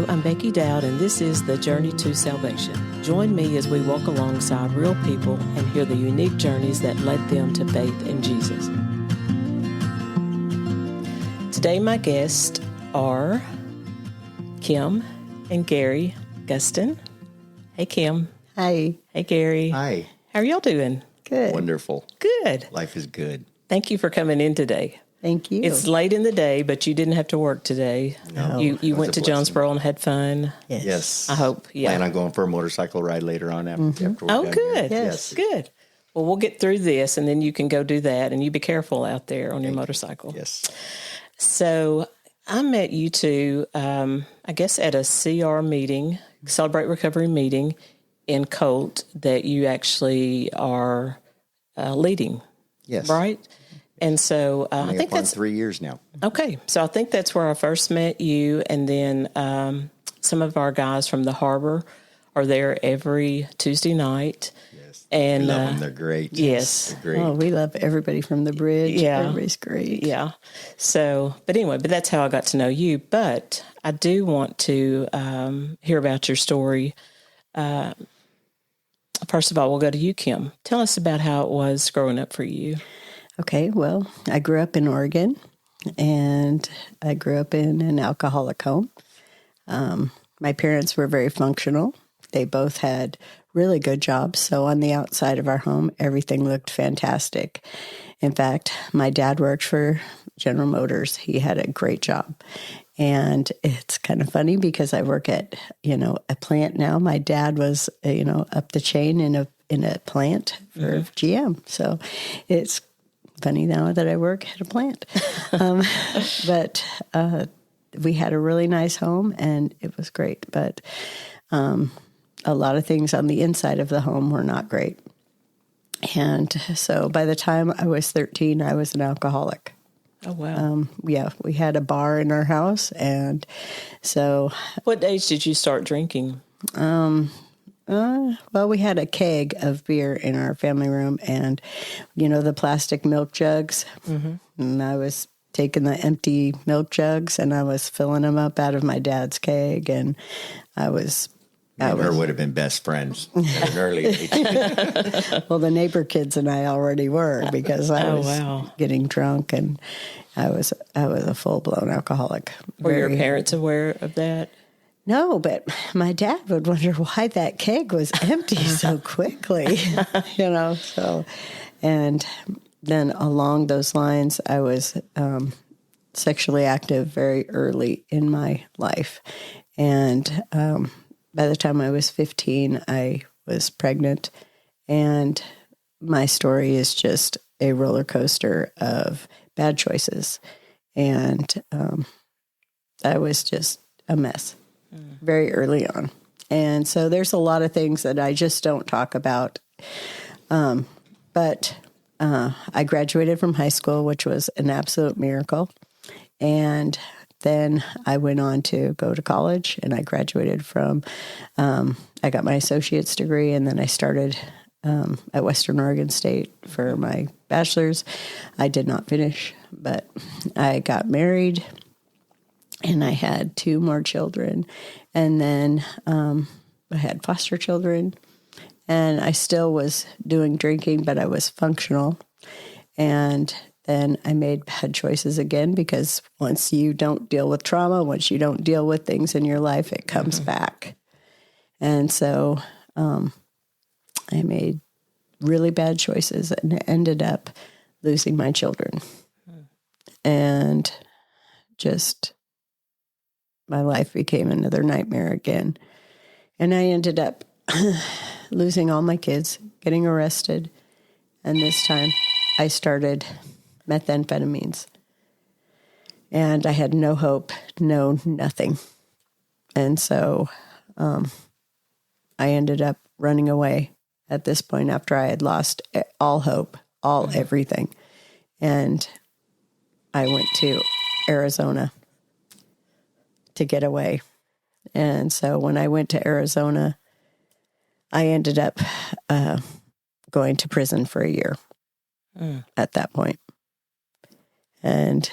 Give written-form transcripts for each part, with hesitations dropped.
I'm Becky Dowd, and this is The Journey to Salvation. Join me as we walk alongside real people and hear the unique journeys that led them to faith in Jesus. Today, my guests are Kim and Gary Gustin. Hey, Kim. Hi. Hey, Gary. Hi. How are y'all doing? Good. Wonderful. Good. Life is good. Thank you for coming in today. Thank you. It's late in the day, but you didn't have to work today. No, You it was went a to blessing. Jonesboro and had fun. Yes. I hope. Yeah. Plan on going for a motorcycle ride later on after we're Oh, done good. here. Yes. Good. Well, we'll get through this, and then you can go do that, and you be careful out there on your motorcycle. Yes. So I met you two, I guess, at a CR meeting, Celebrate Recovery meeting in Colt that you actually are leading, Yes. right? And so I think that's 3 years now. okay. So I think that's where I first met you, and then some of our guys from the harbor are there every Tuesday night. Yes. And I love them. They're great. yes. They're great. Oh, we love everybody from the bridge. Yeah. Everybody's great. Yeah. So, but anyway, but that's how I got to know you. But I do want to hear about your story. First of all, we'll go to you, Kim. Tell us about how it was growing up for you. Okay, well, I grew up in Oregon, and I grew up in an alcoholic home. My parents were very functional. They both had really good jobs. So on the outside of our home, everything looked fantastic. In fact, my dad worked for General Motors. He had a great job. And it's kind of funny because I work at, a plant now. My dad was, up the chain in a plant for GM. So it's funny now that I work at a plant. But we had a really nice home, and it was great. But a lot of things on the inside of the home were not great. And so by the time I was 13, I was an alcoholic. Oh, wow. We had a bar in our house. And so... What age did you start drinking? Well, we had a keg of beer in our family room, and, the plastic milk jugs. Mm-hmm. And I was taking the empty milk jugs, and I was filling them up out of my dad's keg, and I was... Her would have been best friends at an early age. Well, the neighbor kids and I already were, because I was getting drunk, and I was a full-blown alcoholic. Were your parents aware of that? No, but my dad would wonder why that keg was empty so quickly, so, and then along those lines, I was sexually active very early in my life. And by the time I was 15, I was pregnant, and my story is just a roller coaster of bad choices. And I was just a mess very early on. And so there's a lot of things that I just don't talk about. But I graduated from high school, which was an absolute miracle. And then I went on to go to college, and I graduated from, I got my associate's degree, and then I started at Western Oregon State for my bachelor's. I did not finish, but I got married, and I had 2 more children, and then I had foster children, and I still was doing drinking, but I was functional. And then I made bad choices again, because once you don't deal with trauma, once you don't deal with things in your life, it comes back. And so I made really bad choices and ended up losing my children. And just my life became another nightmare again. And I ended up losing all my kids, getting arrested. And this time I started methamphetamines. And I had no hope, no nothing. And so I ended up running away at this point after I had lost all hope, all everything. And I went to Arizona to get away. And so when I went to Arizona, I ended up going to prison for a year at that point. And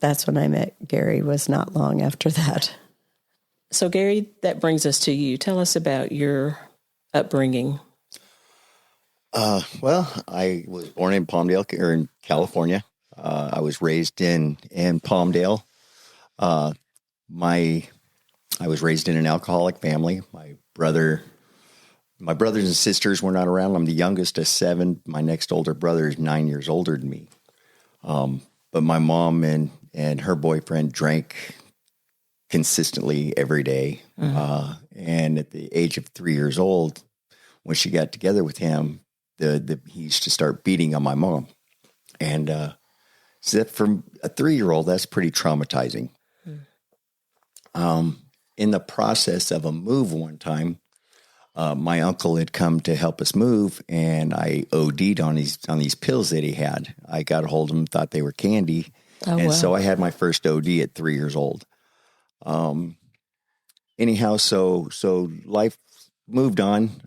that's when I met Gary, was not long after that. So, Gary, that brings us to you. Tell us about your upbringing. Well, I was born in Palmdale, or in California. I was raised in Palmdale. I was raised in an alcoholic family. My brothers and sisters were not around. I'm the youngest of 7. My next older brother is 9 years older than me. But my mom and her boyfriend drank consistently every day. And at the age of 3 years old, when she got together with him, he used to start beating on my mom. And so that, from a 3-year-old, that's pretty traumatizing. In the process of a move one time, my uncle had come to help us move, and I OD'd on these pills that he had. I got a hold of them, thought they were candy. And so I had my first OD at 3 years old. Anyhow, so life moved on.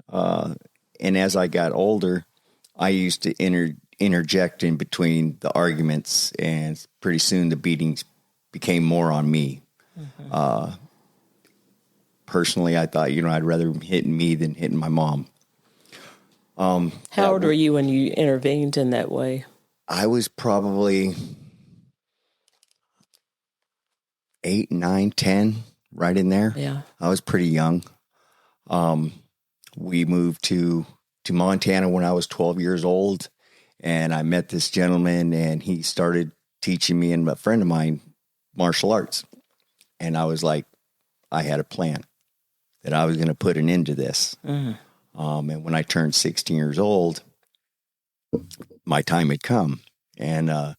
And as I got older, I used to interject in between the arguments, and pretty soon the beatings became more on me. Personally, I thought, I'd rather him hitting me than hitting my mom. How old were you when you intervened in that way? I was probably 8, 9, 10, right in there. Yeah. I was pretty young. We moved to Montana when I was 12 years old, and I met this gentleman, and he started teaching me and a friend of mine martial arts. And I was like, I had a plan that I was going to put an end to this. And when I turned 16 years old, my time had come. And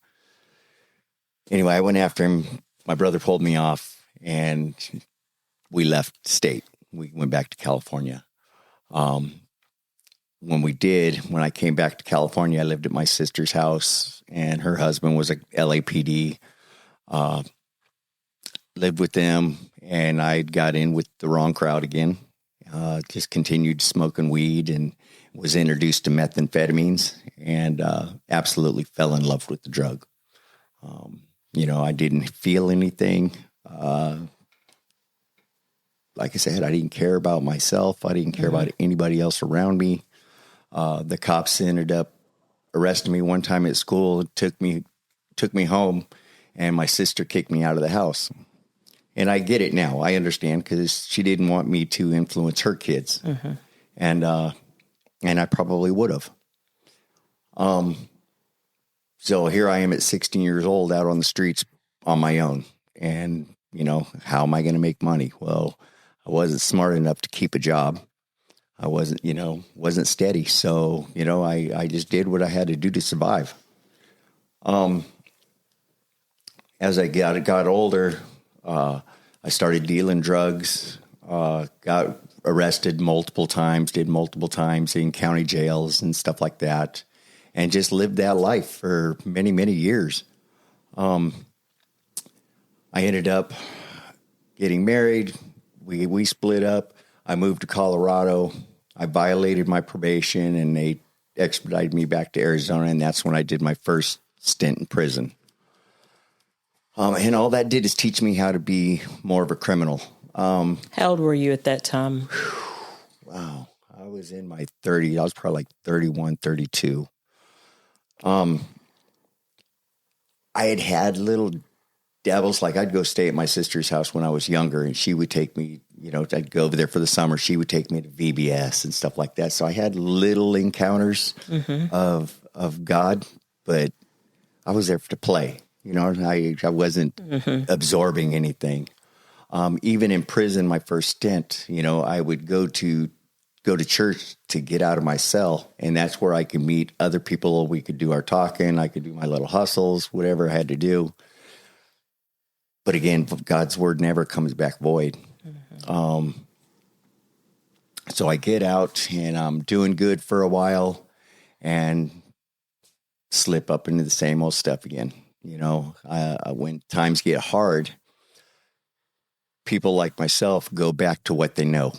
anyway, I went after him. My brother pulled me off, and we left state. We went back to California. When I came back to California, I lived at my sister's house, and her husband was a LAPD. Lived with them, and I got in with the wrong crowd again. Just continued smoking weed, and was introduced to methamphetamines, and absolutely fell in love with the drug. I didn't feel anything. Like I said, I didn't care about myself. I didn't care about anybody else around me. The cops ended up arresting me one time at school, took me home, and my sister kicked me out of the house. And I get it now. I understand, because she didn't want me to influence her kids. And I probably would have. So here I am at 16 years old, out on the streets on my own. And, how am I going to make money? Well, I wasn't smart enough to keep a job. I wasn't steady. So, I just did what I had to do to survive. As I got older, I started dealing drugs, got arrested multiple times, did multiple times in county jails and stuff like that, and just lived that life for many, many years. I ended up getting married. We split up. I moved to Colorado. I violated my probation, and they expedited me back to Arizona, and that's when I did my first stint in prison. And all that did is teach me how to be more of a criminal. How old were you at that time? Wow. I was in my 30s. I was probably like 31, 32. I had little dabbles. Like, I'd go stay at my sister's house when I was younger, and she would take me, I'd go over there for the summer. She would take me to VBS and stuff like that. So I had little encounters of God, but I was there to play. I wasn't absorbing anything. Even in prison, my first stint, I would go to church to get out of my cell, and that's where I could meet other people. We could do our talking. I could do my little hustles, whatever I had to do. But again, God's word never comes back void. So I get out, and I'm doing good for a while, and slip up into the same old stuff again. When times get hard, people like myself go back to what they know.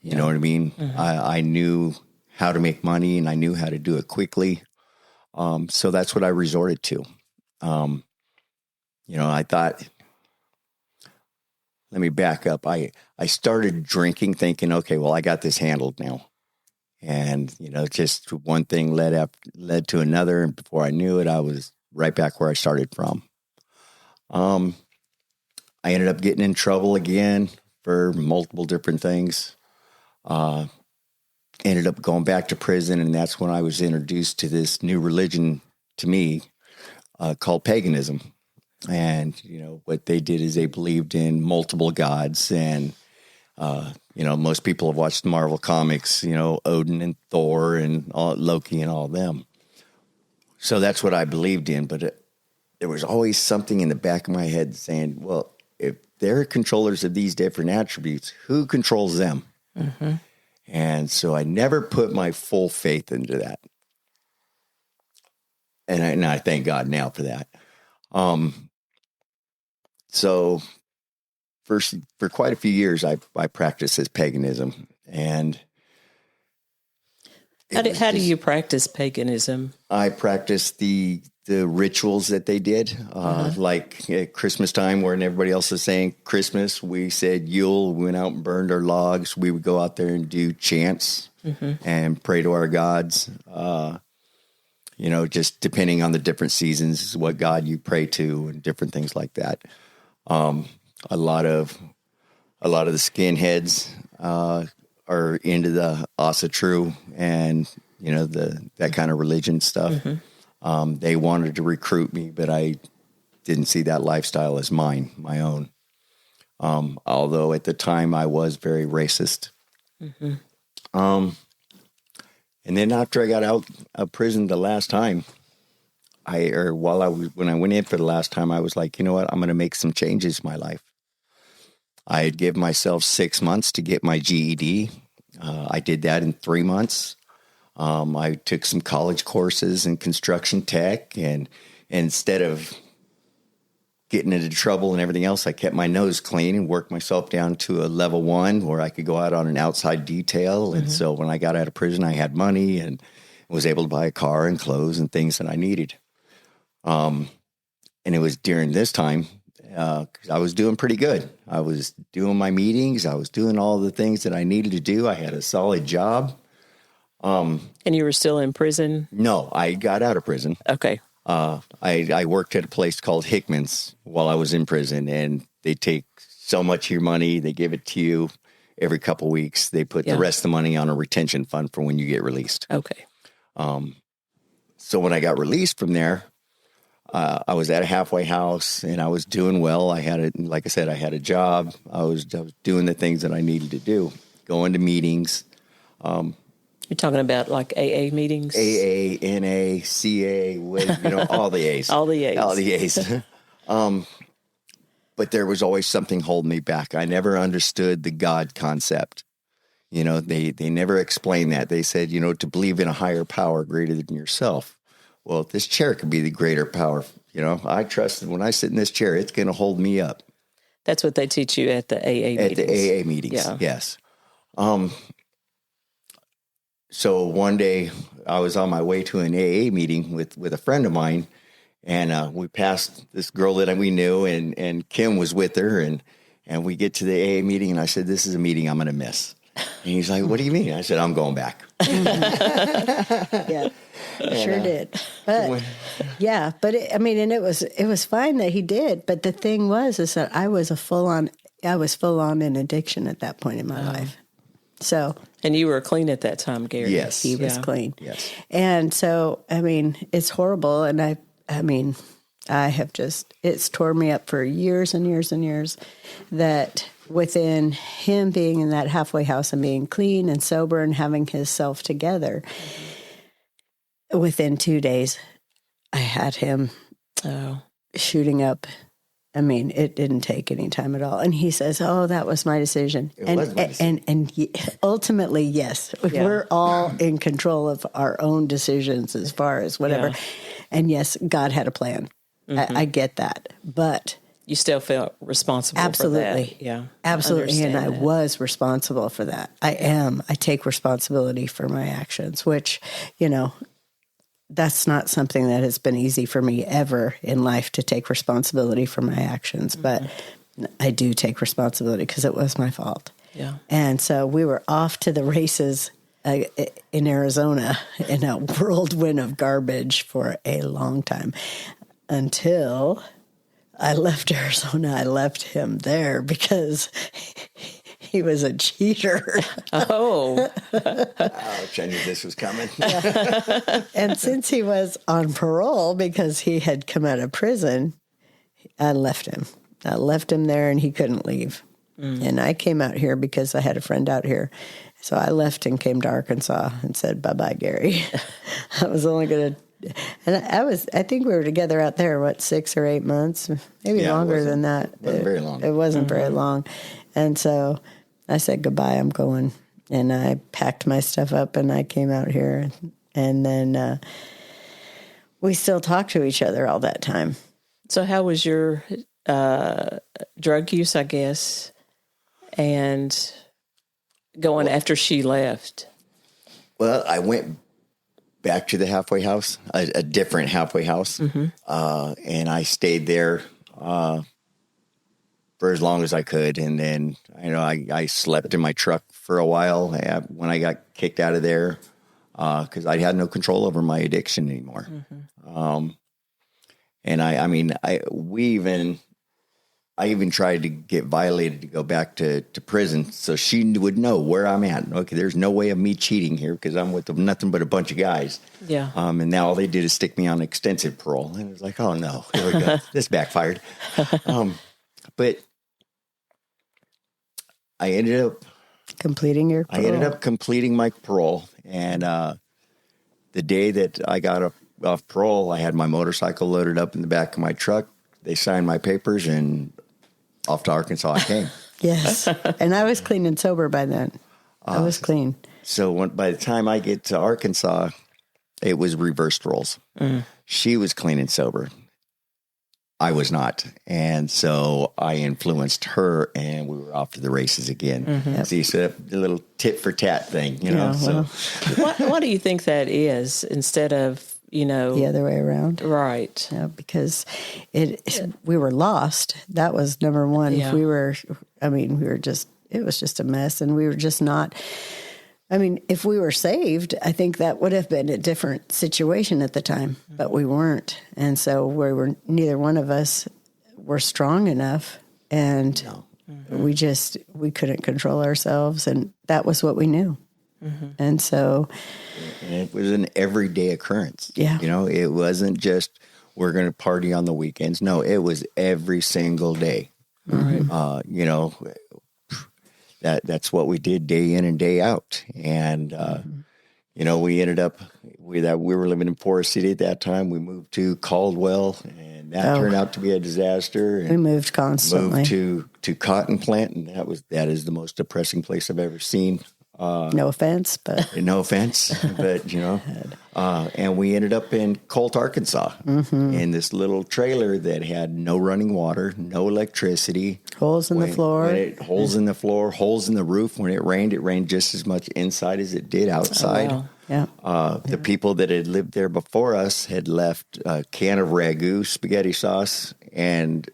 You know what I mean? I knew how to make money, and I knew how to do it quickly. So that's what I resorted to. I thought, let me back up. I started drinking thinking, okay, well, I got this handled now. And, just one thing led to another. And before I knew it, I was right back where I started from. I ended up getting in trouble again for multiple different things. Ended up going back to prison. And that's when I was introduced to this new religion to me called paganism. And, what they did is they believed in multiple gods. And, most people have watched Marvel comics, Odin and Thor and Loki and all of them. So that's what I believed in. But there was always something in the back of my head saying, well, if they're controllers of these different attributes, who controls them? Mm-hmm. And so I never put my full faith into that. And I thank God now for that. So for quite a few years, I practiced this paganism. And how do you practice paganism? I practiced the rituals that they did, like at Christmas time, where everybody else is saying Christmas, we said Yule. We went out and burned our logs. We would go out there and do chants and pray to our gods. Just depending on the different seasons, what God you pray to, and different things like that. A lot of the skinheads are into the Asatru and that kind of religion stuff. Mm-hmm. They wanted to recruit me, but I didn't see that lifestyle as my own. Although at the time I was very racist. Mm-hmm. And then after I got out of prison the last time, when I went in for the last time, I was like, you know what? I'm going to make some changes in my life. I had given myself 6 months to get my GED. I did that in 3 months. I took some college courses in construction tech, and instead of getting into trouble and everything else, I kept my nose clean and worked myself down to a level 1 where I could go out on an outside detail. Mm-hmm. And so when I got out of prison, I had money and was able to buy a car and clothes and things that I needed. And it was during this time, 'cause I was doing pretty good. I was doing my meetings. I was doing all the things that I needed to do. I had a solid job. And you were still in prison? No, I got out of prison. Okay. I worked at a place called Hickman's while I was in prison, and they take so much of your money. They give it to you every couple of weeks. They put the rest of the money on a retention fund for when you get released. Okay. So when I got released from there, I was at a halfway house and I was doing well. Like I said, I had a job. I was doing the things that I needed to do, going to meetings. You're talking about like AA meetings? AA, NA, CA, all the A's. All the A's. All the A's. But there was always something holding me back. I never understood the God concept. They never explained that. They said, to believe in a higher power greater than yourself. Well, this chair could be the greater power. I trust that when I sit in this chair, it's going to hold me up. That's what they teach you at the AA meetings. At the AA meetings, yes. So one day I was on my way to an AA meeting with a friend of mine, and we passed this girl that we knew, and Kim was with her, and we get to the AA meeting, and I said, this is a meeting I'm going to miss. And he's like, what do you mean? I said, I'm going back. Yeah, sure did. But it was fine that he did. But the thing is that I was full on in addiction at that point in my life. So, and you were clean at that time, Gary. Yes, he was clean. Yes, and so it's horrible, and I have it's tore me up for years and years and years. That within him being in that halfway house and being clean and sober and having his self together, within 2 days, I had him shooting up. It didn't take any time at all. And he says, "Oh, that was my decision." And ultimately, yes, we're all in control of our own decisions as far as whatever. Yeah. And yes, God had a plan. Mm-hmm. I get that, but you still felt responsible. Absolutely. For that. Yeah, absolutely. And I was responsible for that. I take responsibility for my actions, which that's not something that has been easy for me ever in life, to take responsibility for my actions. But I do take responsibility because it was my fault. Yeah. And so we were off to the races in Arizona in a whirlwind of garbage for a long time, until I left Arizona. I left him there because he was a cheater. Oh. Ouch, I knew this was coming. And since he was on parole because he had come out of prison, I left him. I left him there, and he couldn't leave. And I came out here because I had a friend out here. So I left and came to Arkansas and said, bye-bye, Gary. I was only going to, and I think we were together out there, 6 or 8 months, maybe longer than that. It wasn't very long. It wasn't very long. And so I said, goodbye, I'm going. And I packed my stuff up and I came out here. And then we still talked to each other all that time. So how was your drug use, I guess, and going after she left? Well, I went back to the halfway house, a different halfway house, and I stayed there for as long as I could. And then, I slept in my truck for a while when I got kicked out of there because I had no control over my addiction anymore. And I even tried to get violated to go back to prison so she would know where I'm at. Okay, there's no way of me cheating here because I'm with nothing but a bunch of guys. Yeah. And now all they did is stick me on extensive parole. And it was like, oh, no, here we go. This backfired. But I ended up completing your parole. I ended up completing my parole. And the day that I got off parole, I had my motorcycle loaded up in the back of my truck. They signed my papers, and off to Arkansas I came. Yes. And I was clean and sober by then. I was clean. So by the time I get to Arkansas, it was reversed roles. She was clean and sober. I was not. And so I influenced her, and we were off to the races again. So you set up the little tit for tat thing, know. Well, Why do you think that is instead of, the other way around? Right. Because we were lost. That was number one. Yeah. It was just a mess, and we were just not. If we were saved, I think that would have been a different situation at the time, but we weren't. And so neither one of us were strong enough, and we couldn't control ourselves, and that was what we knew. And so it was an everyday occurrence. Yeah. It wasn't just we're going to party on the weekends. No, it was every single day. That's what we did day in and day out. And, we ended up we were living in Forest City at that time. We moved to Caldwell, and that turned out to be a disaster. And we moved constantly. Moved to Cotton Plant, and that is the most depressing place I've ever seen. No offense, but and we ended up in Colt, Arkansas, in this little trailer that had no running water, no electricity, holes in the floor, holes in the floor, holes in the roof. When it rained just as much inside as it did outside. Oh, wow. Yeah. The people that had lived there before us had left a can of ragu, spaghetti sauce, and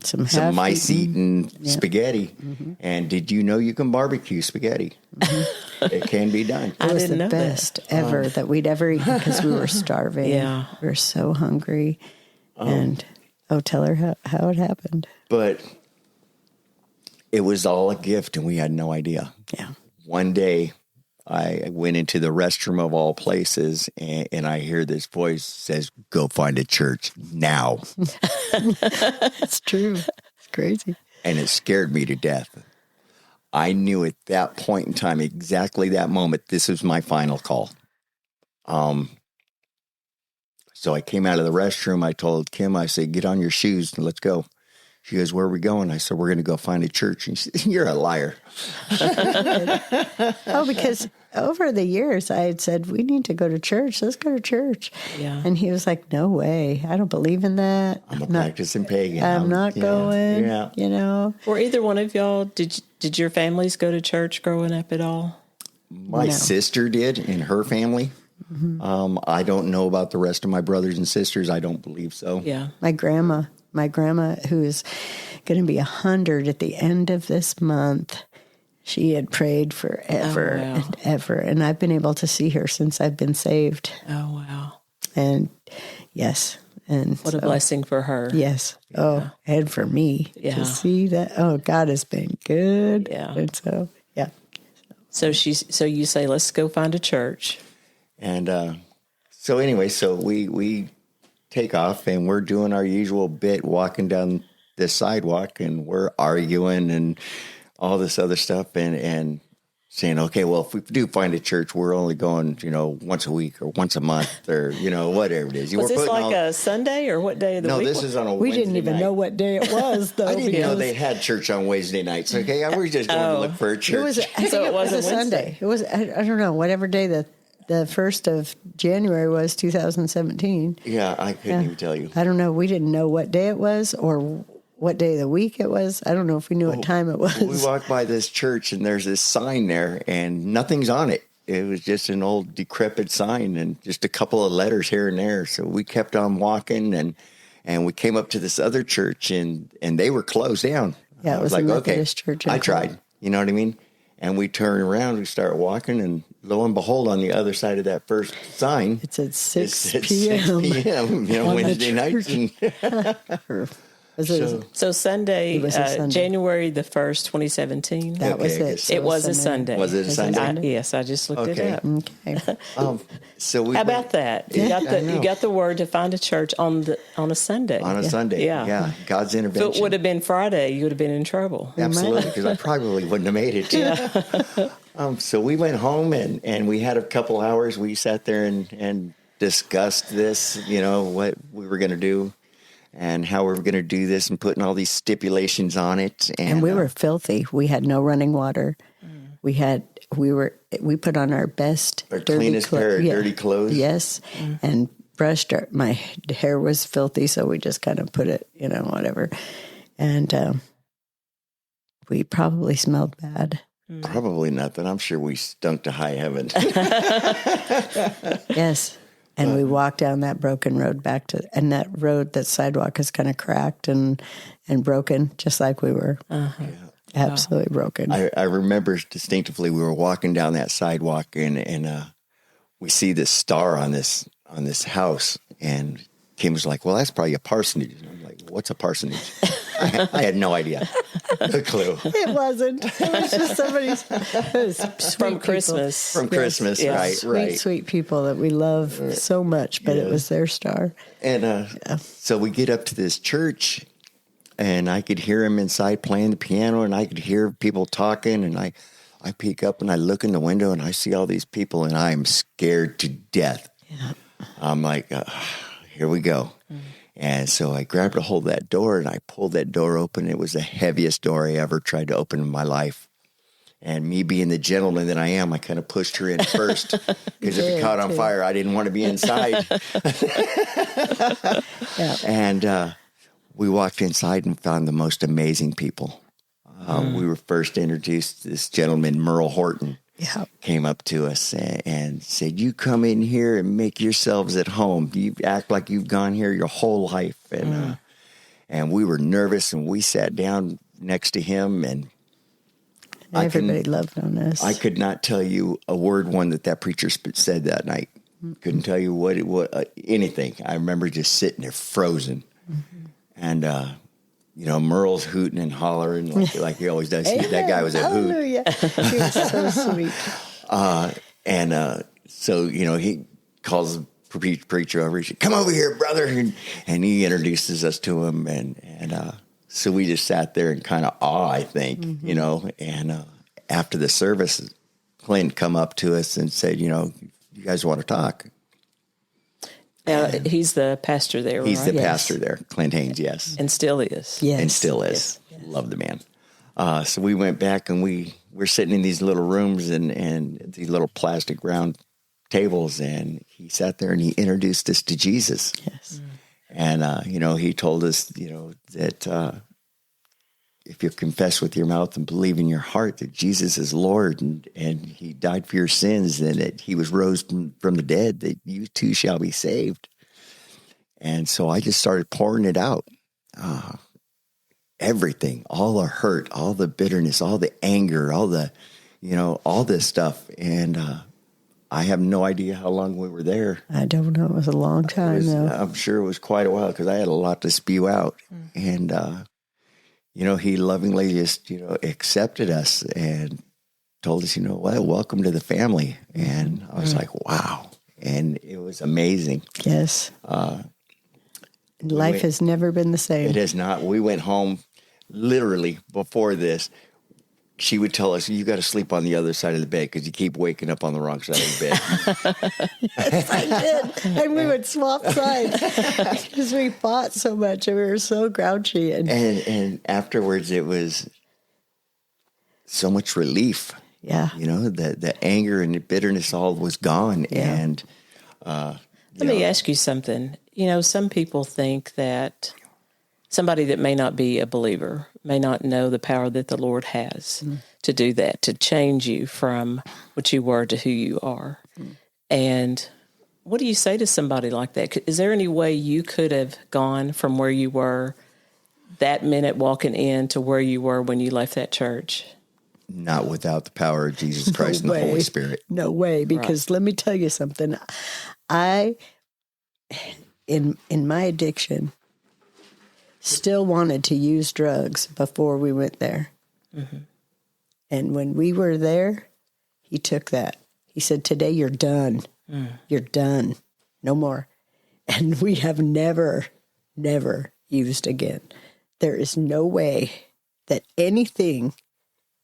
some mice-eaten spaghetti. And did you know you can barbecue spaghetti? It can be done. It was the best ever that we'd ever eaten because we were starving. Yeah. We were so hungry. And tell her how it happened. But it was all a gift, and we had no idea. Yeah. One day, I went into the restroom of all places, and I hear this voice says, "Go find a church now." It's true. It's crazy. And it scared me to death. I knew at that point in time, exactly that moment, this was my final call. So I came out of the restroom. I told Kim, I said, "Get on your shoes and let's go." She goes, "Where are we going?" I said, "We're going to go find a church." And she said, "You're a liar." Because over the years I had said, we need to go to church. Let's go to church. Yeah. And he was like, "No way. I don't believe in that. I'm a practicing pagan. I'm not going." Yeah. Were either one of y'all, did your families go to church growing up at all? My sister did in her family. I don't know about the rest of my brothers and sisters. I don't believe so. Yeah. My grandma, who is going to be 100 at the end of this month, she had prayed forever and ever. And I've been able to see her since I've been saved. Oh, wow. And yes. And What a blessing for her. Yes. Yeah. Oh, and for me to see that. Oh, God has been good. Yeah. And so, yeah. So you say, let's go find a church. And so anyway, so we take off and we're doing our usual bit, walking down this sidewalk, and we're arguing and all this other stuff, and saying, okay, well, if we do find a church, we're only going, once a week or once a month or, whatever it is. Was this like a Sunday or what day of the week? No, this is on a Wednesday We didn't even know what day it was, though. I didn't know they had church on Wednesday nights. Okay, we were just going to look for a church. It was a Sunday. It was, I don't know, whatever day the 1st of January was, 2017. Yeah, I couldn't even tell you. I don't know. We didn't know what day it was or what day of the week it was. I don't know if we knew what time it was. We walked by this church, and there's this sign there, and nothing's on it. It was just an old decrepit sign and just a couple of letters here and there. So we kept on walking, and we came up to this other church, and they were closed down. Yeah, it was like, a Methodist church. I tried. You know what I mean? And we turned around, we started walking, and lo and behold, on the other side of that first sign, it said 6 it p.m. 6 p.m. Wednesday nights. So Sunday, January the 1st, 2017. That was it. It was a Sunday. Was it a Sunday? Yes, I just looked it up. Okay. How about that? You got the word to find a church on a Sunday. On a Sunday, yeah. God's intervention. If it would have been Friday, you would have been in trouble. Absolutely, because I probably wouldn't have made it. Yeah. So we went home, and we had a couple hours. We sat there and discussed this, what we were going to do and how we were going to do this, and putting all these stipulations on it. And we were filthy. We had no running water. We put on our best, our cleanest pair of dirty clothes. Yes, and brushed my hair was filthy, so we just kind of put it, whatever. And we probably smelled bad. Probably nothing. I'm sure we stunk to high heaven. Yes. And we walked down that broken road and that sidewalk is kind of cracked and broken, just like we were. Absolutely broken. I remember distinctively, we were walking down that sidewalk, and we see this star on this house, and Kim was like, well, that's probably a parsonage. And I'm like, what's a parsonage? I had no idea. No clue. It wasn't. It was just somebody's from Christmas. From Christmas, yes. Right. Sweet people that we love so much, but it was their star. And so we get up to this church, and I could hear him inside playing the piano, and I could hear people talking, and I peek up and I look in the window, and I see all these people, and I am scared to death. Yeah. I'm like, here we go. And so I grabbed a hold of that door, and I pulled that door open. It was the heaviest door I ever tried to open in my life. And me being the gentleman that I am, I kind of pushed her in first, because if it caught on fire, I didn't want to be inside. And we walked inside and found the most amazing people. We were first introduced to this gentleman, Merle Horton. Yeah. Came up to us and said, you come in here and make yourselves at home. You act like you've gone here your whole life. And we were nervous, and we sat down next to him, and everybody loved on us. I could not tell you a word that preacher said that night. Couldn't tell you what anything. I remember just sitting there frozen. And Merle's hooting and hollering like he always does. That guy was a hoot. Hallelujah. He was so sweet. So, he calls the preacher over. He said, come over here, brother. And he introduces us to him. And so we just sat there in kind of awe, I think, And after the service, Clint come up to us and said, you guys want to talk? He's the pastor there, He's the pastor there, Clint Haynes, yes. And still is. Yes. And still is. Yes. Love the man. So we went back, and we're sitting in these little rooms and these little plastic round tables, and he sat there and he introduced us to Jesus. Yes. And, he told us, that if you confess with your mouth and believe in your heart that Jesus is Lord and he died for your sins and that he was rose from the dead, that you too shall be saved. And so I just started pouring it out. Everything, all the hurt, all the bitterness, all the anger, all the, all this stuff. And I have no idea how long we were there. I don't know. It was a long time, though. I'm sure it was quite a while because I had a lot to spew out. And, he lovingly just, accepted us and told us, well, welcome to the family. And I was like, wow. And it was amazing. Yes. Life has never been the same. It has not. We went home literally before this. She would tell us, you got to sleep on the other side of the bed because you keep waking up on the wrong side of the bed. Yes, I did. And we would swap sides because we fought so much and we were so grouchy. And afterwards, it was so much relief. Yeah. The anger and the bitterness all was gone. Yeah. And let me ask you something. Some people think that somebody that may not be a believer may not know the power that the Lord has to do that, to change you from what you were to who you are. And what do you say to somebody like that? Is there any way you could have gone from where you were that minute walking in to where you were when you left that church? Not without the power of Jesus Christ and the Holy Spirit. No way, because let me tell you something. In my addiction, still wanted to use drugs before we went there. Mm-hmm. And when we were there, he took that. He said, today you're done. You're done. No more. And we have never used again. There is no way that anything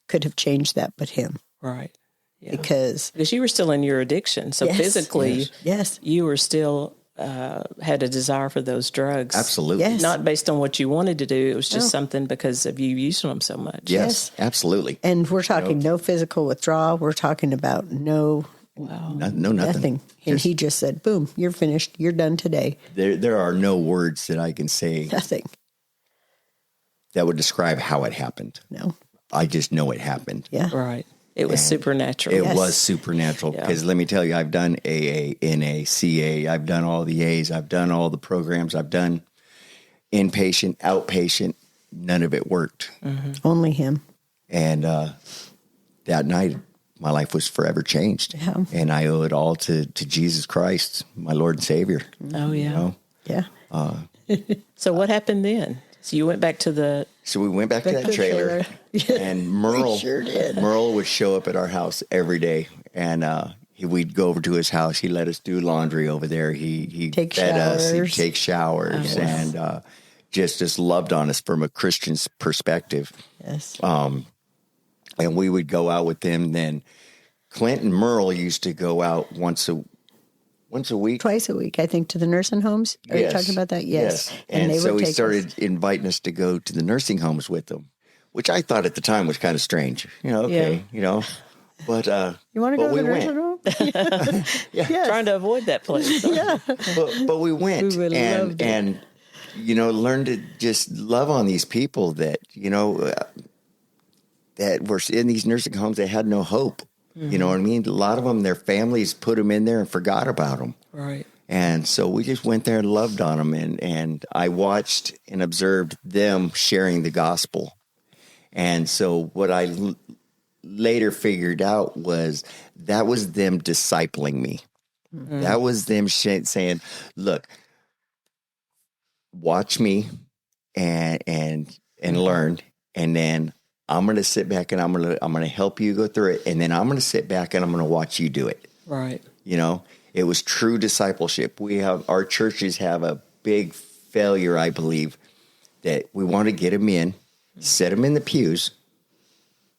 could have changed that but him. Right. Yeah. Because you were still in your addiction. So physically, yes, you were still had a desire for those drugs. Absolutely. Yes. Not based on what you wanted to do. It was just something because of you using them so much. Yes, absolutely. And we're talking no physical withdrawal. We're talking about nothing. Nothing. And he just said, boom, you're finished. You're done today. There are no words that I can say Nothing. that would describe how it happened. No. I just know it happened. Yeah. Right. It was supernatural. It was supernatural because let me tell you, I've done AA, NA, CA. I've done all the A's. I've done all the programs. I've done inpatient, outpatient. None of it worked. Mm-hmm. Only him. And that night, my life was forever changed. Yeah. And I owe it all to Jesus Christ, my Lord and Savior. Oh, yeah. Yeah. So what happened then? So you went back to the... So we went back to that trailer. And Merle, sure did. Merle would show up at our house every day. And we'd go over to his house. He let us do laundry over there. He fed us. He'd take showers. And just loved on us from a Christian's perspective. Yes. And we would go out with them. Then Clint and Merle used to go out once a week. Twice a week, I think, to the nursing homes. Are you talking about that? Yes. And so he started inviting us to go to the nursing homes with them, which I thought at the time was kind of strange. But you want to go to the nursing home? Yes. Trying to avoid that place. Yeah. But we went We and learned to just love on these people that, that were in these nursing homes that had no hope. Mm-hmm. You know what I mean? A lot of them, their families put them in there and forgot about them. Right. And so we just went there and loved on them. And I watched and observed them sharing the gospel. And so what I later figured out was that was them discipling me. Mm-hmm. That was them saying, look, watch me and learn. And then I'm going to sit back and I'm going to help you go through it. And then I'm going to sit back and I'm going to watch you do it. Right. It was true discipleship. Our churches have a big failure, I believe, that we want to get them in, set them in the pews,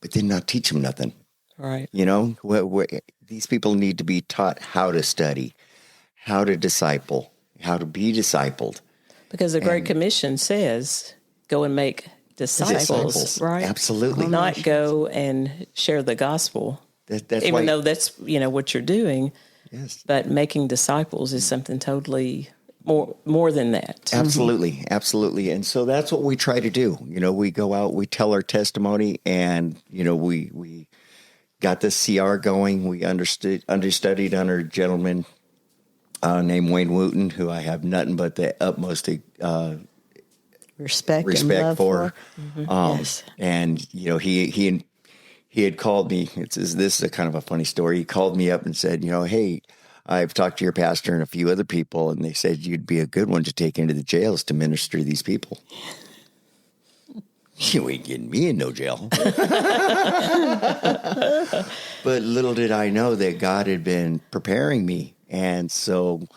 but then not teach them nothing. Right. These people need to be taught how to study, how to disciple, how to be discipled. Because the Great Commission says, go and make disciples, right? Absolutely. Not go and share the gospel. Even though that's, what you're doing. Yes. But making disciples is something totally more than that. Absolutely. Absolutely. And so that's what we try to do. We go out, we tell our testimony, and, we got the CR going. We understudied under a gentleman named Wayne Wooten, who I have nothing but the utmost respect and love for. Yes. And, he had called me. This is a kind of a funny story. He called me up and said, hey, I've talked to your pastor and a few other people, and they said you'd be a good one to take into the jails to minister to these people. You ain't getting me in no jail. But little did I know that God had been preparing me. And so,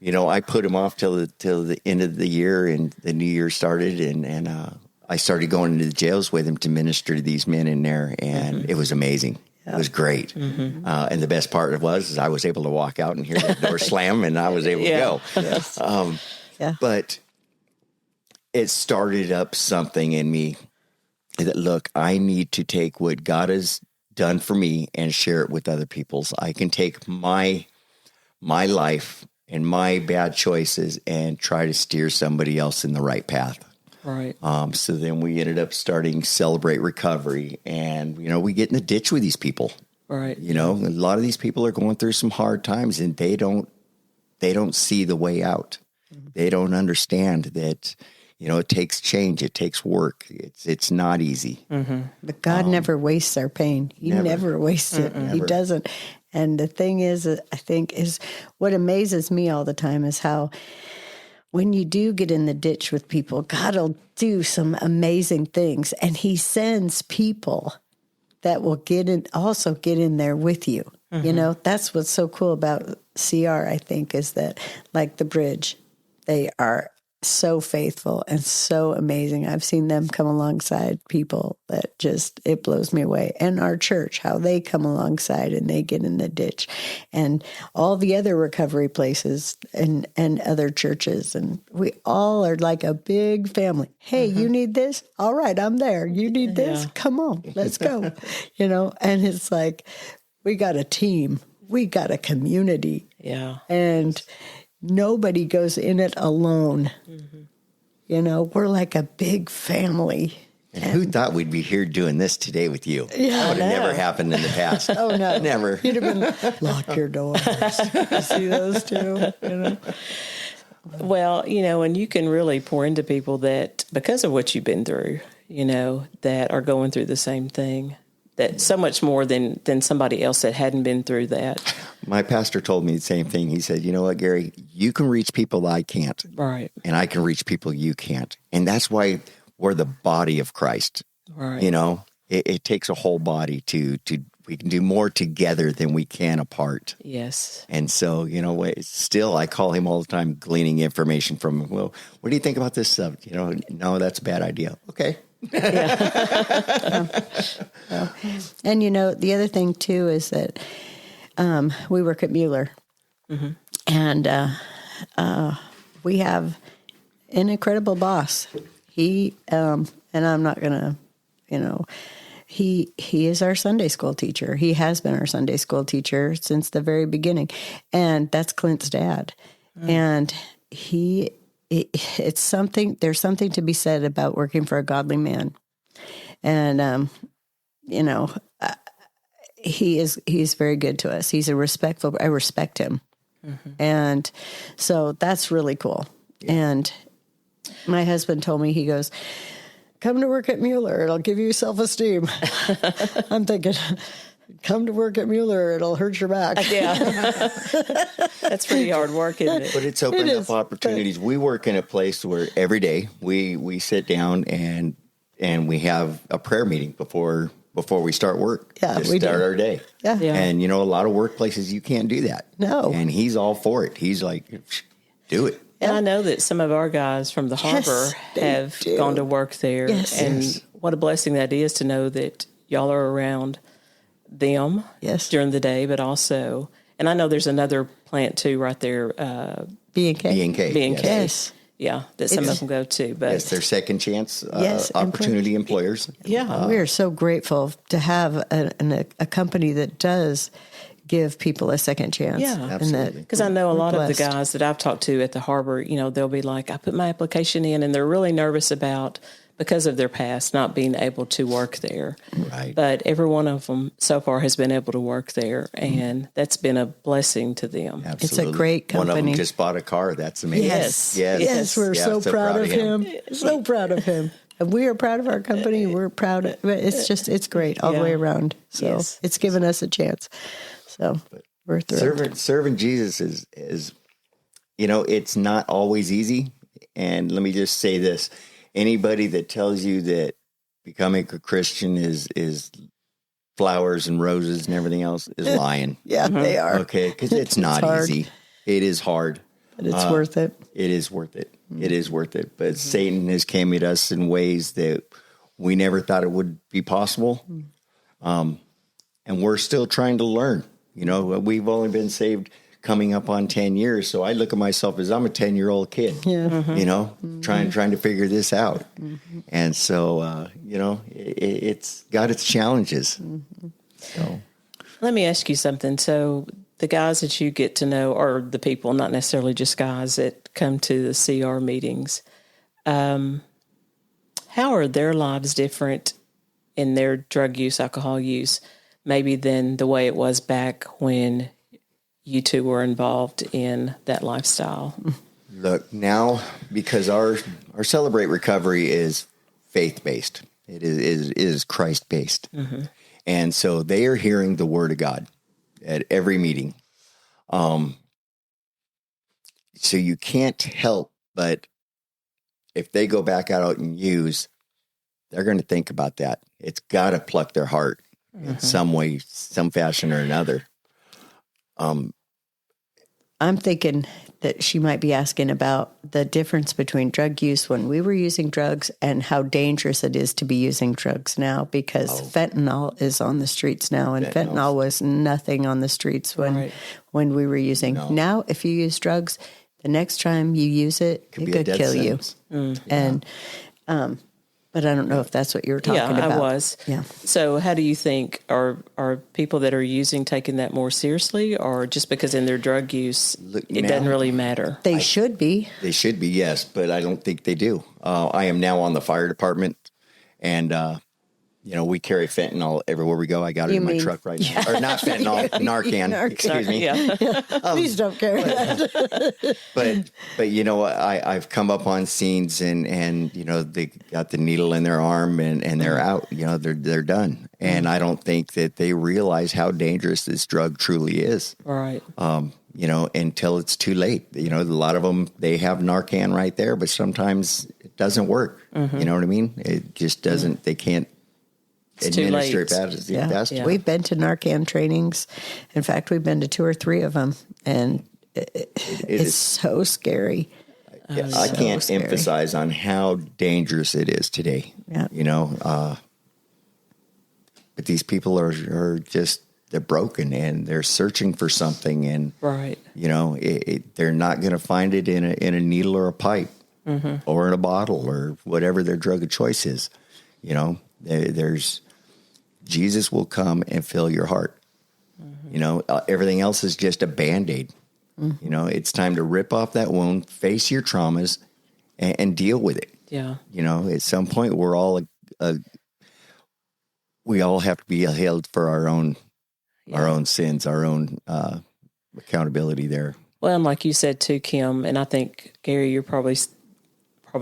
I put him off till the end of the year, and the new year started, and I started going into the jails with him to minister to these men in there, and it was amazing. It was great. And the best part was I was able to walk out and hear the door slam, and I was able to go. Yes. But it started up something in me that, look, I need to take what God has done for me and share it with other people's. I can take my life and my bad choices and try to steer somebody else in the right path. Right. So then we ended up starting Celebrate Recovery, and, we get in the ditch with these people. Right. A lot of these people are going through some hard times, and they don't see the way out. They don't understand that, it takes change. It takes work. It's not easy. But God never wastes our pain. He never wastes it. He doesn't. And the thing is, I think, is what amazes me all the time is how when you do get in the ditch with people, God will do some amazing things. And he sends people that will get in there with you. That's what's so cool about CR, I think, is that, like the Bridge, they are so faithful and so amazing. I've seen them come alongside people that it blows me away. And our church, how they come alongside and they get in the ditch, and all the other recovery places and other churches. And we all are like a big family. Hey, you need this? All right, I'm there. You need this? Come on, let's go. And it's like, we got a team. We got a community. Yeah. And nobody goes in it alone. We're like a big family. And who thought we'd be here doing this today with you? Yeah, that would have never happened in the past. Oh, no. Never. You'd have been, lock your doors. You see those two, Well, and you can really pour into people that, because of what you've been through, that are going through the same thing, that so much more than somebody else that hadn't been through that. My pastor told me the same thing. He said, you know what, Gary, you can reach people I can't. Right. And I can reach people you can't. And that's why we're the body of Christ. Right. It takes a whole body we can do more together than we can apart. Yes. And so, still I call him all the time, gleaning information from him. Well, what do you think about this stuff? No, that's a bad idea. Okay. And the other thing too is that we work at Mueller, and we have an incredible boss. He and I'm not gonna, he is our Sunday school teacher. He has been our Sunday school teacher since the very beginning, and that's Clint's dad. And it's something. There's something to be said about working for a godly man, and he's very good to us. He's I respect him, and so that's really cool. Yeah. And my husband told me, he goes, "Come to work at Mueller; it'll give you self-esteem." I'm thinking, come to work at Mueller, it'll hurt your back. Yeah. That's pretty hard work, isn't it? But it's opened up opportunities. We work in a place where every day we sit down and we have a prayer meeting before we start work. Yeah, we start our day. Yeah. And a lot of workplaces you can't do that. No. And he's all for it. He's like, do it. And I know that some of our guys from the harbor have gone to work there. Yes. And what a blessing that is to know that y'all are around them during the day, but also, and I know there's another plant too right there. B&K. Yes. Yeah, that some of them go to. But yes, they're second chance opportunity employers. Yeah, we are so grateful to have a company that does give people a second chance. Yeah. Absolutely. Because I know a lot of the blessed. guys that I've talked to at the harbor, they'll be like, I put my application in, and they're really nervous about, because of their past, not being able to work there. Right. But every one of them so far has been able to work there, and that's been a blessing to them. Absolutely. It's a great One of them company. just bought a car. That's amazing. Yes, we're so proud of him. So proud of him. And we are proud of our company. We're proud of it's great all the way around. So it's given us a chance. So we're thrilled. Serving Jesus is, it's not always easy. And let me just say this. Anybody that tells you that becoming a Christian is flowers and roses and everything else is lying. Yeah, they are. Okay, because it's not easy. It is hard. But it's worth it. It is worth it. It is worth it. But Satan has came at us in ways that we never thought it would be possible. And we're still trying to learn. We've only been saved coming up on 10 years. So I look at myself as I'm a 10-year-old kid, trying to figure this out. And so, it's got its challenges. So Let me ask you something. So the guys that you get to know, or the people, not necessarily just guys that come to the CR meetings, how are their lives different in their drug use, alcohol use, maybe than the way it was back when you two were involved in that lifestyle? Look, now, because our Celebrate Recovery is faith-based. It is Christ-based. And so they are hearing the word of God at every meeting. So you can't help but, if they go back out and use, they're going to think about that. It's got to pluck their heart in some way, some fashion or another. I'm thinking that she might be asking about the difference between drug use when we were using drugs and how dangerous it is to be using drugs now, because fentanyl is on the streets now, and fentanyl was nothing on the streets when we were using. No. Now, if you use drugs, the next time you use it could kill you. And but I don't know if that's what you were talking about. Yeah, I was. Yeah. So how do you think, are people that are using taking that more seriously, or just because in their drug use, it doesn't really matter? They should be. They should be, yes, but I don't think they do. I am now on the fire department, and we carry fentanyl everywhere we go. I got it in my truck right now. Or not fentanyl, Narcan. Excuse me. Yeah. Please don't carry that. But you know what? I've come up on scenes and they got the needle in their arm and they're out. They're done. And I don't think that they realize how dangerous this drug truly is. Right. Until it's too late. A lot of them, they have Narcan right there, but sometimes it doesn't work. You know what I mean? It just doesn't. They can't. It's too late. We've been to Narcan trainings. In fact, we've been to 2 or 3 of them, and it's so scary. I can't emphasize on how dangerous it is today. Yeah. But these people are just, they're broken and they're searching for something, and they're not going to find it in a needle or a pipe or in a bottle or whatever their drug of choice is. There's Jesus will come and fill your heart. Everything else is just a Band-Aid. It's time to rip off that wound, face your traumas, and deal with it. Yeah. At some point, we all have to be held for our own sins, our own accountability there. Well, and like you said too, Kim, and I think Gary, you're probably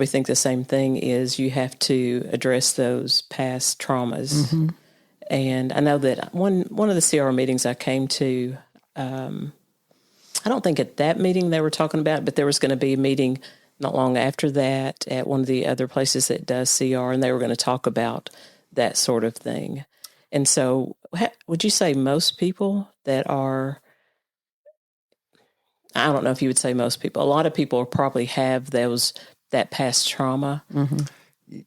think the same thing, is you have to address those past traumas. And I know that one of the CR meetings I came to, I don't think at that meeting they were talking about, but there was going to be a meeting not long after that at one of the other places that does CR, and they were going to talk about that sort of thing. And so would you say most people that are, I don't know if you would say most people, a lot of people probably have that past trauma.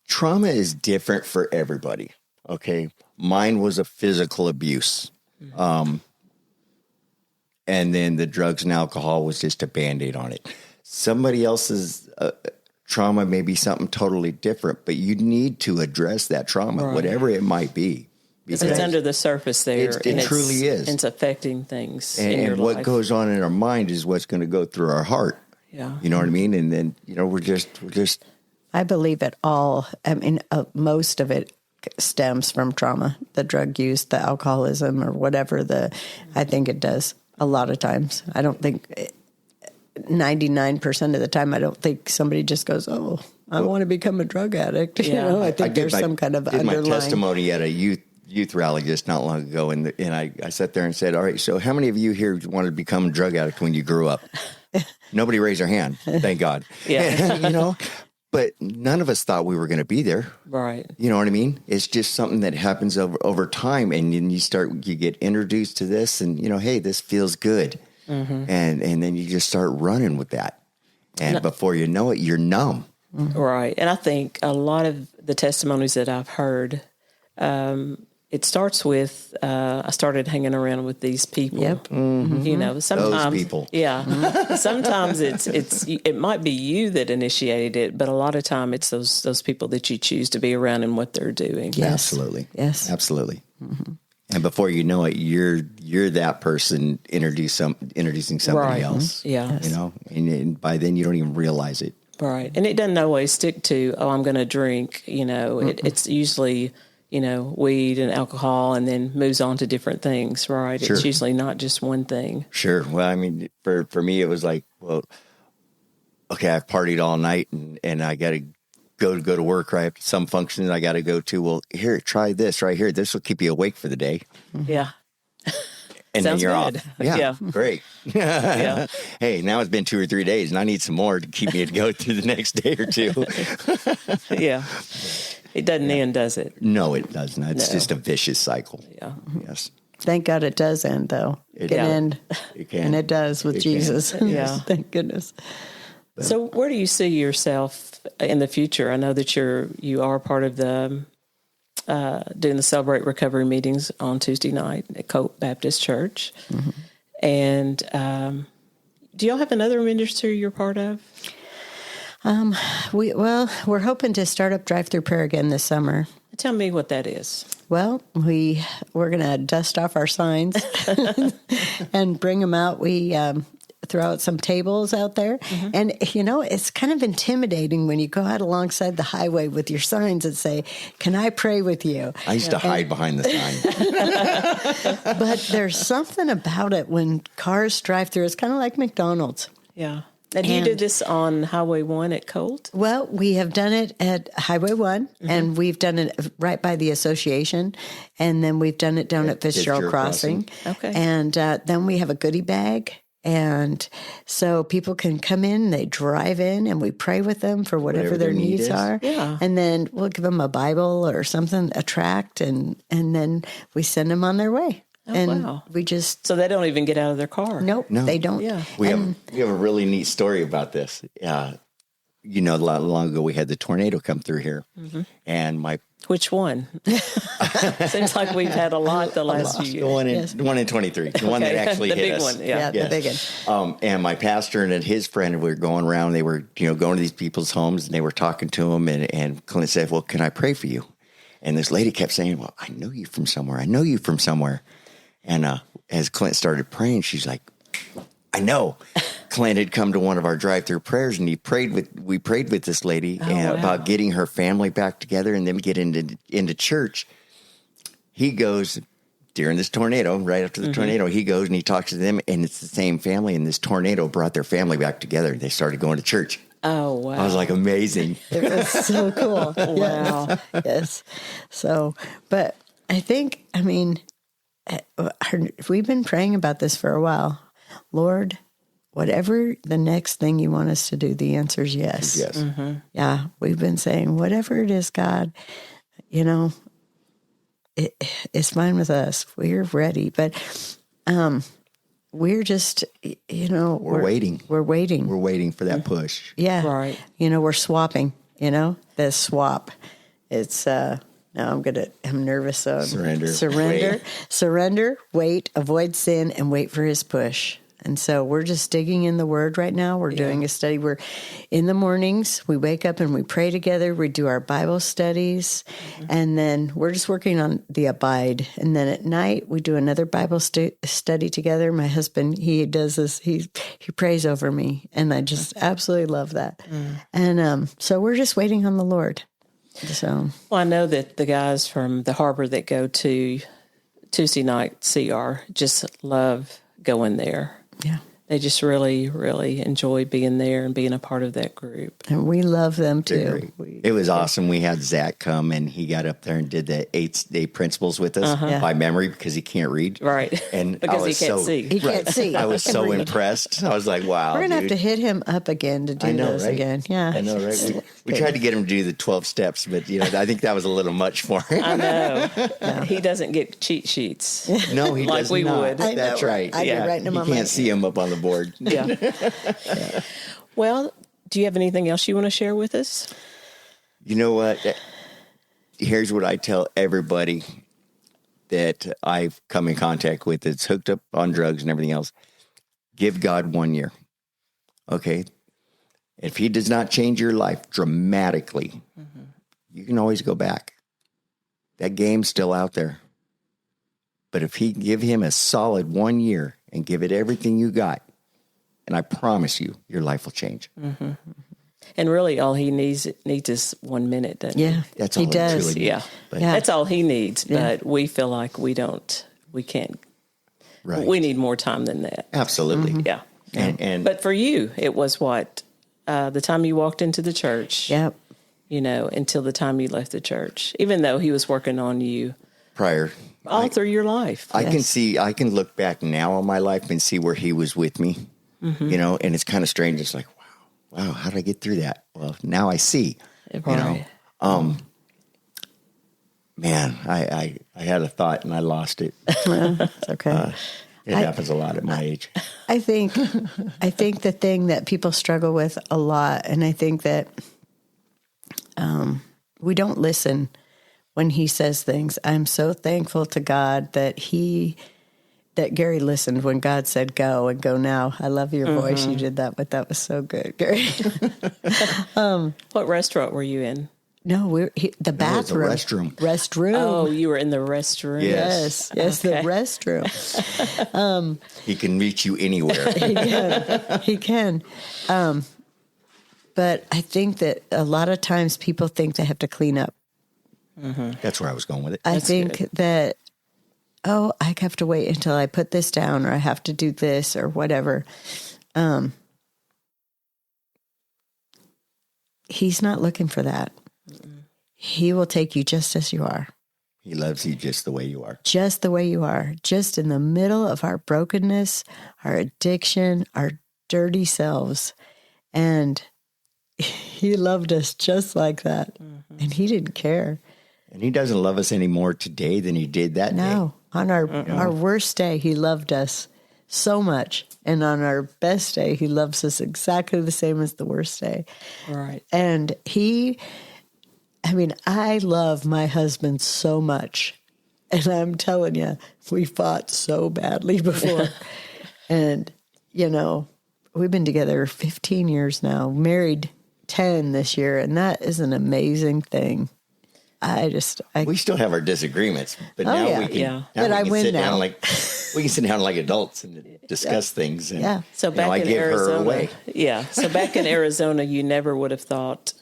Trauma is different for everybody. Okay. Mine was a physical abuse. And then the drugs and alcohol was just a Band-Aid on it. Somebody else's trauma may be something totally different, but you need to address that trauma, whatever it might be. Because it's under the surface there. It truly is. It's affecting things in your and life. what goes on in our mind is what's going to go through our heart. Yeah. You know what I mean? And then, we're just. I believe it all. I mean, most of it stems from trauma, the drug use, the alcoholism, or whatever. I think it does a lot of times. I don't think 99% of the time. I don't think somebody just goes, "Oh, I want to become a drug addict." Yeah. I think there's some kind of did underlying. my testimony at a youth rally just not long ago, and I sat there and said, "All right, so how many of you here wanted to become a drug addict when you grew up?" Nobody raised their hand, thank God. Yeah. But none of us thought we were going to be there. Right. You know what I mean? It's just something that happens over time, and then you get introduced to this, and hey, this feels good, and then you just start running with that, and before you know it, you're numb. Right. And I think a lot of the testimonies that I've heard, it starts with, I started hanging around with these people. Yep. Sometimes Those people. Yeah. Sometimes it might be you that initiated it, but a lot of time it's those people that you choose to be around and what they're doing. Yes. Absolutely. Yes. Absolutely. And before you know it, you're that person introducing somebody else. Yeah. And by then you don't even realize it. Right. And it doesn't always stick to, I'm going to drink, it's usually, weed and alcohol, and then moves on to different things, right? Sure. It's usually not just one thing. Sure. Well, I mean, for me, it was like, well, okay, I've partied all night and I got to go to work, right? Some function I got to go to. Well, here, try this right here. This will keep you awake for the day. Yeah. And Sounds then you're good. off. Yeah. Great. Yeah. Hey, now it's been 2 or 3 days and I need some more to keep me to go through the next day or two. Yeah. It doesn't end, does it? No, it doesn't. It's No. just a vicious cycle. Yeah. Yes. Thank God it does end, though. It can Yeah. end. It can. And it does with It can. Jesus. Yeah. Thank goodness. So where do you see yourself in the future? I know that you are part of the doing the Celebrate Recovery meetings on Tuesday night at Colt Baptist Church. And do y'all have another ministry you're part of? We're hoping to start up drive-through prayer again this summer. Tell me what that is. Well, we're going to dust off our signs and bring them out. We throw out some tables out there. And, it's kind of intimidating when you go out alongside the highway with your signs and say, "Can I pray with you?" I used to hide behind the sign. But there's something about it when cars drive through. It's kind of like McDonald's. Yeah. And you did this on Highway 1 at Colt? Well, we have done it at Highway 1, and we've done it right by the association, and then we've done it down at Fitzgerald Crossing. Okay. And then we have a goodie bag, and so people can come in, they drive in, and we pray with them for whatever their need needs is. are. Yeah. And then we'll give them a Bible or something, a tract, and then we send them on their way. Oh, and wow. we just, So they don't even get out of their car? nope, No. they don't. Yeah. We have a really neat story about this. A lot long ago we had the tornado come through here, and my Which one? Seems like we've had a lot the last few years. the one in 23, the one that actually the hit big us. one, yeah. the big one. And my pastor and his friend were going around. They were going to these people's homes, and they were talking to them. And Clint said, "Well, can I pray for you?" And this lady kept saying, "Well, I know you from somewhere. I know you from somewhere." And as Clint started praying, she's like, "I know." Clint had come to one of our drive-through prayers, and we prayed with this lady about getting her family back together and then get into church. He goes during this tornado, right after the tornado, he goes and he talks to them, and it's the same family, and this tornado brought their family back together. They started going to church. Oh, wow. I was like, amazing. It was so cool. Wow. Yes. So, but I think, we've been praying about this for a while. Lord, whatever the next thing you want us to do, the answer is yes. Yes. Yeah. We've been saying, whatever it is, God, it's fine with us. We're ready. But we're just, we're waiting. We're waiting. We're waiting for that push. Yeah. Right. We're swapping, the swap. It's, now I'm nervous. So Surrender. Surrender, wait, avoid sin, and wait for his push. And so we're just digging in the Word right now. We're doing a study. We're in the mornings, we wake up and we pray together. We do our Bible studies. And then we're just working on the abide. And then at night, we do another Bible study together. My husband, he does this. He prays over me. And I just absolutely love that. And so we're just waiting on the Lord. So, well, I know that the guys from the harbor that go to Tuesday night CR just love going there. yeah. They just really, really enjoy being there and being a part of that group. And we love them They're too. great. It was awesome. We had Zach come and he got up there and did the 8 principles with us by memory because he can't read. Right. And Because he can't see. He can't see. I was so impressed. I was like, wow. We're going to have dude. to hit him up again to do I know, those right? again. Yeah. I know, right? We tried to get him to do the 12 steps, but I think that was a little much for him. I know. He doesn't get cheat sheets. No, he Like does we not. would. I know, That's right. I'd be writing them you on can't my see him up on the board. Yeah. Well, do you have anything else you want to share with us? You know what? Here's what I tell everybody that I've come in contact with that's hooked up on drugs and everything else. Give God 1 year. Okay? If he does not change your life dramatically, you can always go back. That game's still out there. But if he give him a solid 1 year and give it everything you got, and I promise you, your life will change. And really, all he needs is 1 minute. Doesn't Yeah. That's he all it does. truly he? needs. Yeah. But- Yeah. That's all he needs. Yeah. But we feel like we can't. Right. We need more time than that. Absolutely. Yeah. And But for you, it was what? The time you walked into the church. Yep. Until the time you left the church, even though he was working on you prior, all through your life. I can look back now on my life and see where he was with me, and it's kind of strange. It's like, wow, how did I get through that? Well, now I see, Right. Man, I had a thought and I lost it. It's okay. It happens a lot at my age. I think the thing that people struggle with a lot, and I think that we don't listen when he says things. I'm so thankful to God that Gary listened when God said go and go now. I love your voice. You did that, but that was so good, Gary. What restaurant were you in? No, the bathroom. No, it's a restroom. Restroom. Oh, you were in the restroom. Yes. Yes, Okay. the restroom. He can reach you anywhere. He can. But I think that a lot of times people think they have to clean up. That's where I was going with it. I That's think good. that, I have to wait until I put this down, or I have to do this or whatever. He's not looking for that. He will take you just as you are. He loves you just the way you are. Just the way you are, just in the middle of our brokenness, our addiction, our dirty selves. And he loved us just like that. And he didn't care. And he doesn't love us any more today than he did that day. No, on our worst day, he loved us so much. And on our best day, he loves us exactly the same as the worst day. Right. And I love my husband so much. And I'm telling you, we fought so badly before. And, we've been together 15 years now, married 10 this year. And that is an amazing thing. We still have our disagreements, but Oh, now yeah. we can. Yeah. Now But we I can win sit now. down we can sit down like adults and discuss things. And, Yeah. So back I in give her Arizona, away. yeah. So back in Arizona, you never would have thought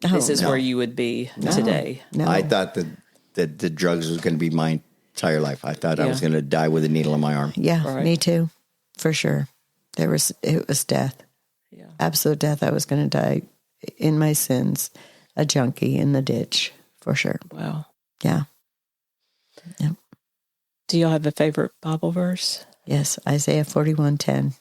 this is no. where you would be today. No. I thought that the drugs was going to be my entire life. I thought I was Yeah. going to die with a needle in my arm. Yeah, Right. me too, for sure. It was death, Yeah. absolute death. I was going to die in my sins, a junkie in the ditch, for sure. Wow. Yeah. Yep. Do y'all have a favorite Bible verse? Yes, Isaiah 41:10.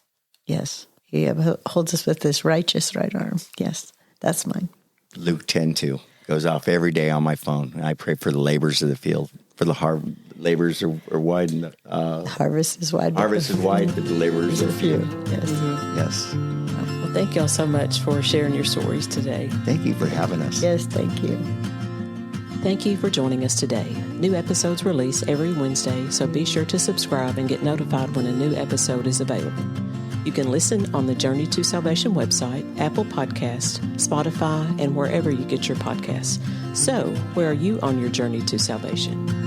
Yes, he holds us with his righteous right arm. Yes, that's mine. Luke 10:2 goes off every day on my phone. And I pray for the laborers of the field. For the laborers are wide and the Harvest is wide. harvest is wide, but the laborers are few. Yes. Yes. Well, thank y'all so much for sharing your stories today. Thank you for having us. Yes, thank you. Thank you for joining us today. New episodes release every Wednesday, so be sure to subscribe and get notified when a new episode is available. You can listen on the Journey to Salvation website, Apple Podcast, Spotify, and wherever you get your podcasts. So, where are you on your journey to salvation?